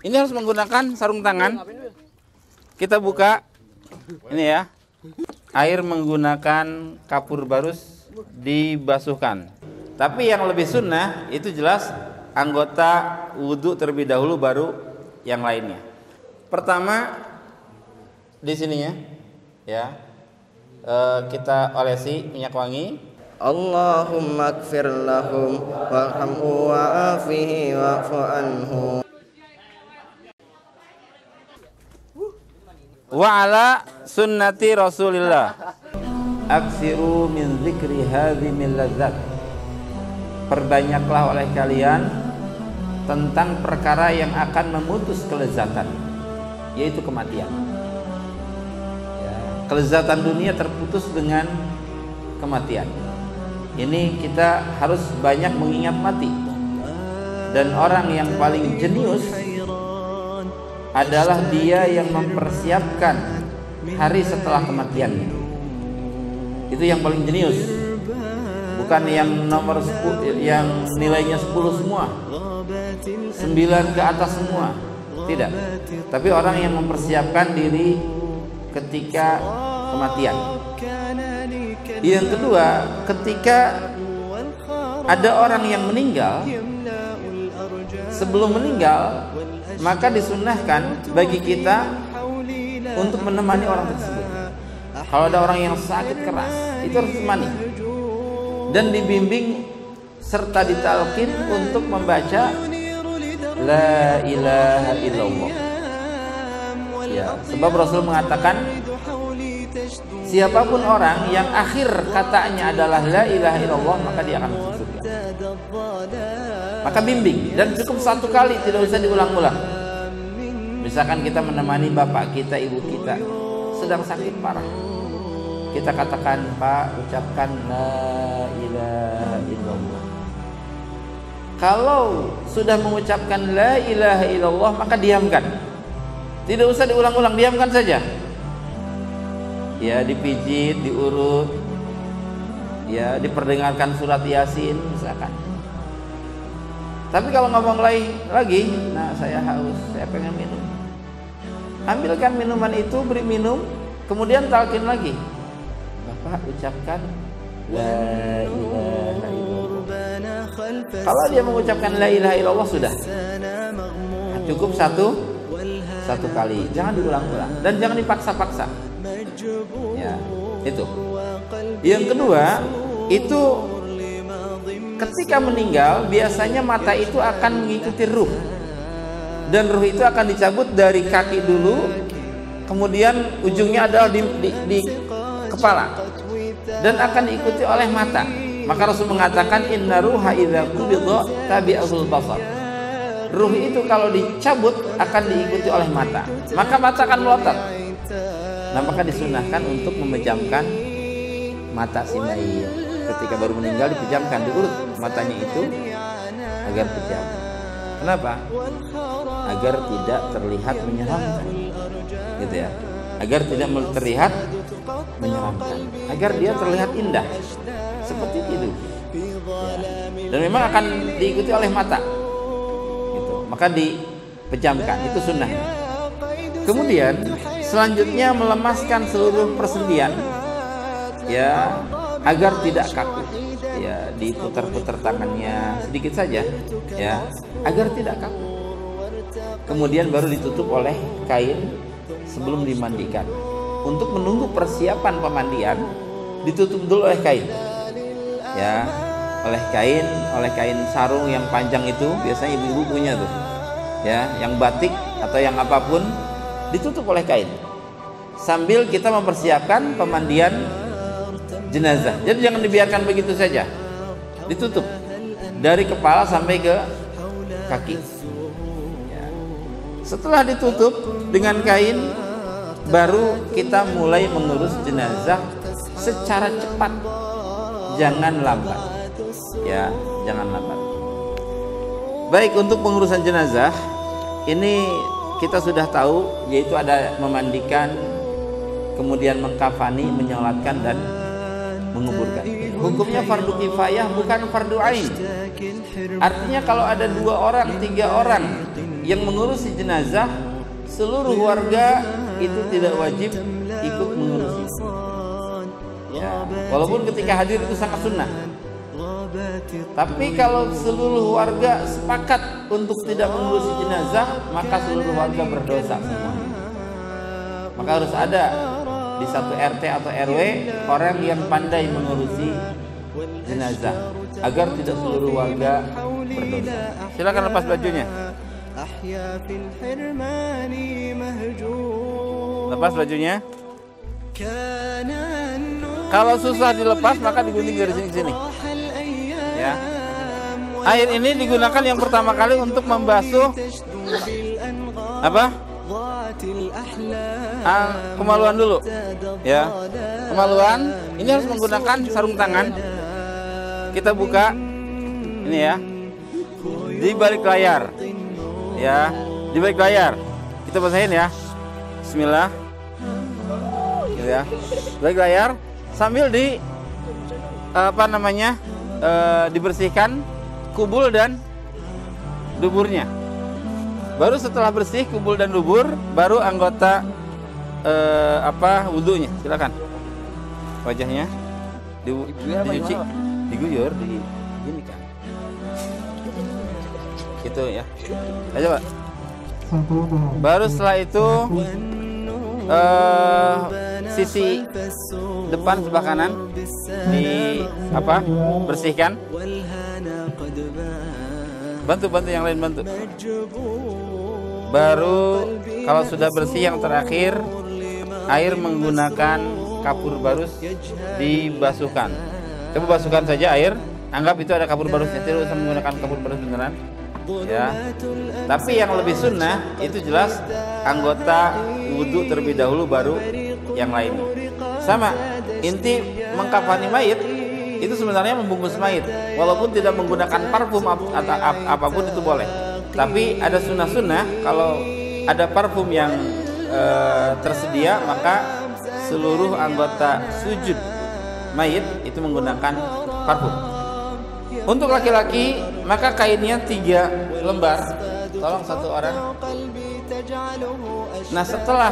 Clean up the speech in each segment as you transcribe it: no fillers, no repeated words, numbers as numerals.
Ini harus menggunakan sarung tangan. Kita buka ini ya. Air menggunakan kapur barus dibasuhkan. Tapi yang lebih sunnah itu jelas anggota wudhu terlebih dahulu baru yang lainnya. Pertama di sininya ya. Kita olesi minyak wangi. Allahumma ighfir lahum warhamhu wa'afihi wa'fu anhu. Wa ala sunnati Rasulillah aksiru min zikri hadhimil ladzat. Perbanyaklah oleh kalian tentang perkara yang akan memutus kelezatan, yaitu kematian ya, kelezatan dunia terputus dengan kematian. Ini kita harus banyak mengingat mati. Dan orang yang paling jenius adalah dia yang mempersiapkan hari setelah kematiannya. Itu yang paling jenius. Bukan yang nomor 10, yang nilainya 10 semua, 9 ke atas semua. Tidak. Tapi orang yang mempersiapkan diri ketika kematian. Yang kedua, ketika ada orang yang meninggal, sebelum meninggal, maka disunnahkan bagi kita untuk menemani orang tersebut. Kalau ada orang yang sakit keras, itu harus ditemani dan dibimbing serta ditalkin untuk membaca La ilaha illallah ya, sebab Rasul mengatakan siapapun orang yang akhir katanya adalah La ilaha illallah, maka dia akan masuk surga. Maka bimbing, dan cukup satu kali, tidak usah diulang-ulang. Misalkan kita menemani bapak kita, ibu kita sedang sakit parah, kita katakan, Pak, ucapkan La ilaha illallah. Kalau sudah mengucapkan La ilaha illallah, maka diamkan. Tidak usah diulang-ulang, diamkan saja. Ya, dipijit, diurut, ya, diperdengarkan surat Yasin misalkan. Tapi kalau ngomong lagi, nah saya haus, saya pengen minum. Ambilkan minuman itu, beri minum, kemudian talkin lagi. Bapak ucapkan La ilaha illallah. Kalau dia mengucapkan La ilaha illallah sudah. Nah, cukup satu kali, jangan diulang-ulang dan jangan dipaksa-paksa. Ya, itu. Yang kedua, itu ketika meninggal biasanya mata itu akan mengikuti ruh. Dan ruh itu akan dicabut dari kaki dulu, kemudian ujungnya adalah di kepala dan akan diikuti oleh mata. Maka Rasul mengatakan inna ruha idza qubida tabi'ahul basar. Ruh itu kalau dicabut akan diikuti oleh mata, maka mata akan melotot. Nah, maka disunahkan untuk memejamkan mata si mayit. Ketika baru meninggal dipejamkan, diurut matanya itu agar pejam. Kenapa? Agar tidak terlihat menyeramkan, gitu ya. Agar tidak terlihat menyeramkan, agar dia terlihat indah seperti itu. Ya. Dan memang akan diikuti oleh mata. Gitu. Maka dipejamkan, itu sunnahnya. Kemudian selanjutnya melemaskan seluruh persendian, ya, agar tidak kaku. Ya, diputar-putar tangannya sedikit saja, ya, agar tidak kaku. Kemudian baru ditutup oleh kain sebelum dimandikan. Untuk menunggu persiapan pemandian, ditutup dulu oleh kain. Ya, oleh kain sarung yang panjang itu, biasanya ibu-ibu punya tuh. Ya, yang batik atau yang apapun, ditutup oleh kain. Sambil kita mempersiapkan pemandian jenazah. Jadi jangan dibiarkan begitu saja. Ditutup dari kepala sampai ke kaki. Ya. Setelah ditutup dengan kain, baru kita mulai mengurus jenazah secara cepat. Jangan lambat. Ya, jangan lambat. Baik, untuk pengurusan jenazah ini kita sudah tahu, yaitu ada memandikan, kemudian mengkafani, menyolatkan dan menguburkan. Hukumnya fardu kifayah, bukan fardu ain. Artinya kalau ada 2 orang, 3 orang yang mengurusi jenazah, seluruh warga itu tidak wajib ikut mengurusi. Ya, walaupun ketika hadir itu sangat sunnah. Tapi kalau seluruh warga sepakat untuk tidak mengurusi jenazah, maka seluruh warga berdosa semua. Maka harus ada di satu RT atau RW orang yang pandai mengurusi jenazah agar tidak seluruh warga berdosa. Silakan lepas bajunya. Lepas bajunya. Kalau susah dilepas maka digunting dari sini ke sini. Ya. Air ini digunakan yang pertama kali untuk membasuh apa? Kemaluan dulu. Ya. Kemaluan ini harus menggunakan sarung tangan. Kita buka ini ya. Di balik layar. Ya, di balik layar. Kita basahin ya. Bismillah. Gitu ya. Balik layar sambil dibersihkan kubul dan duburnya. Baru setelah bersih kubul dan dubur, baru anggota wudunya. Silakan. Wajahnya dicuci, diguyur, gini kan. Gitu ya. Ayo, Pak. Baru setelah itu sisi depan sebelah kanan bersihkan. Bantu yang lain bantu. Baru kalau sudah bersih yang terakhir, air menggunakan kapur barus dibasuhkan. Coba basuhkan saja air, anggap itu ada kapur barusnya, tidak usah menggunakan kapur barus beneran. Ya. Tapi yang lebih sunnah itu jelas anggota wudhu terlebih dahulu baru yang lain. Sama, inti mengkafani mayit itu sebenarnya membungkus mayit, walaupun tidak menggunakan parfum atau apapun itu boleh. Tapi ada sunnah-sunnah, kalau ada parfum yang tersedia maka seluruh anggota sujud mayit itu menggunakan parfum. Untuk laki-laki maka kainnya 3 lembar, tolong satu orang. Nah setelah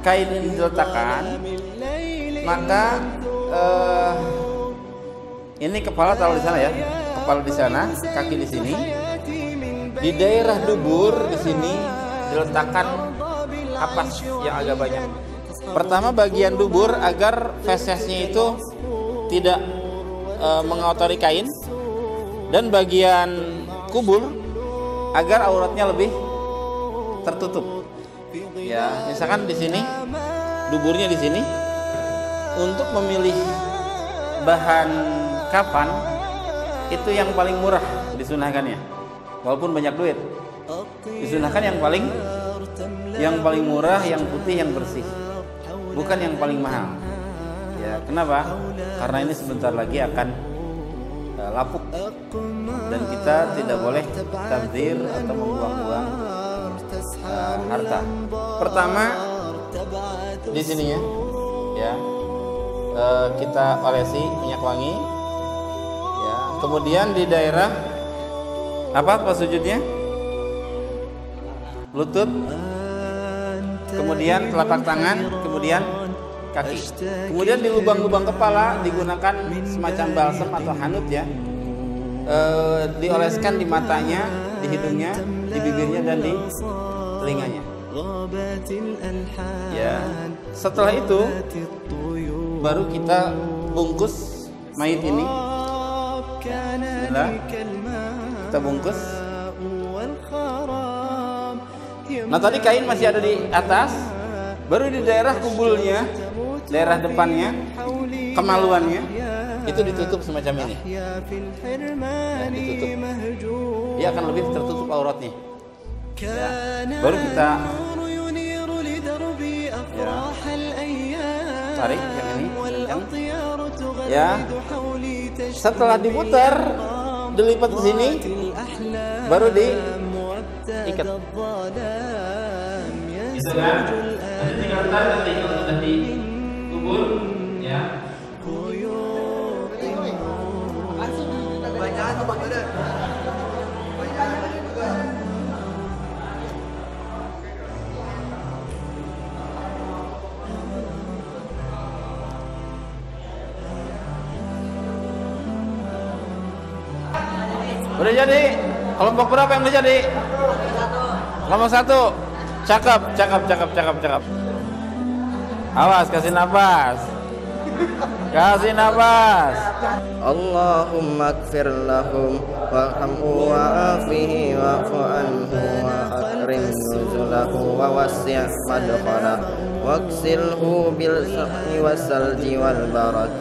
kain ini diletakkan, maka ini kepala taruh di sana ya, kepala di sana, kaki di sini. Di daerah dubur di sini diletakkan kapas yang agak banyak. Pertama bagian dubur agar fesesnya itu tidak mengotori kain, dan bagian kubur agar auratnya lebih tertutup. Ya, misalkan di sini duburnya di sini. Untuk memilih bahan kapan itu yang paling murah disunahkannya. Walaupun banyak duit, disunahkan yang paling murah, yang putih, yang bersih, bukan yang paling mahal. Ya, kenapa? Karena ini sebentar lagi akan lapuk dan kita tidak boleh tabdzir atau membuang-buang harta. Pertama di sininya ya, kita olesi minyak wangi ya. Kemudian di daerah apa sujudnya, lutut, kemudian telapak tangan, kemudian kaki, kemudian di lubang-lubang kepala digunakan semacam balsam atau hanut ya, dioleskan di matanya, di hidungnya, di bibirnya, dan di telinganya ya. Setelah itu baru kita bungkus mayit ini. Bismillah. Kita bungkus. Nah tadi kain masih ada di atas, baru di daerah kubulnya, daerah depannya, kemaluannya itu ditutup semacam ini ya, ditutup. Dia akan lebih tertutup auratnya ya. Baru kita ya, tarik yang ini ya. Setelah diputar, dilipat ke sini, baru diikat. Bisa kan? Nanti tinggal tarik kalau sudah dikubur ya. Udah jadi? Kelompok berapa yang udah jadi? Kelompok 1. Cakep, cakep, cakep, cakep, cakep. Awas, kasih nafas. Kasih nafas. Allahumma ighfir lahum warhamhu wa'afihi wa'fu anhu wa akrim nuzulahu wa wasi' madkhalahu waksilhu bil sahhi was salji wal barad.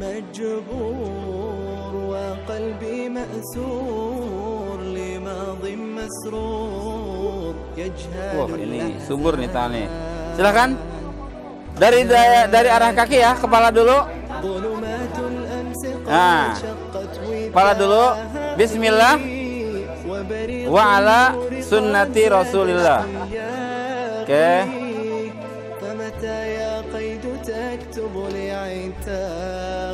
مجبور وقلبي مأسور لماضي مسرور يجهل. Wah, ini subur nih tani. Silakan. Dari arah kaki ya, kepala dulu. Nah, kepala dulu. Bismillah. Wa ala sunnati Rasulillah. Oke. فمتى يا قيد تكتب لعتاقي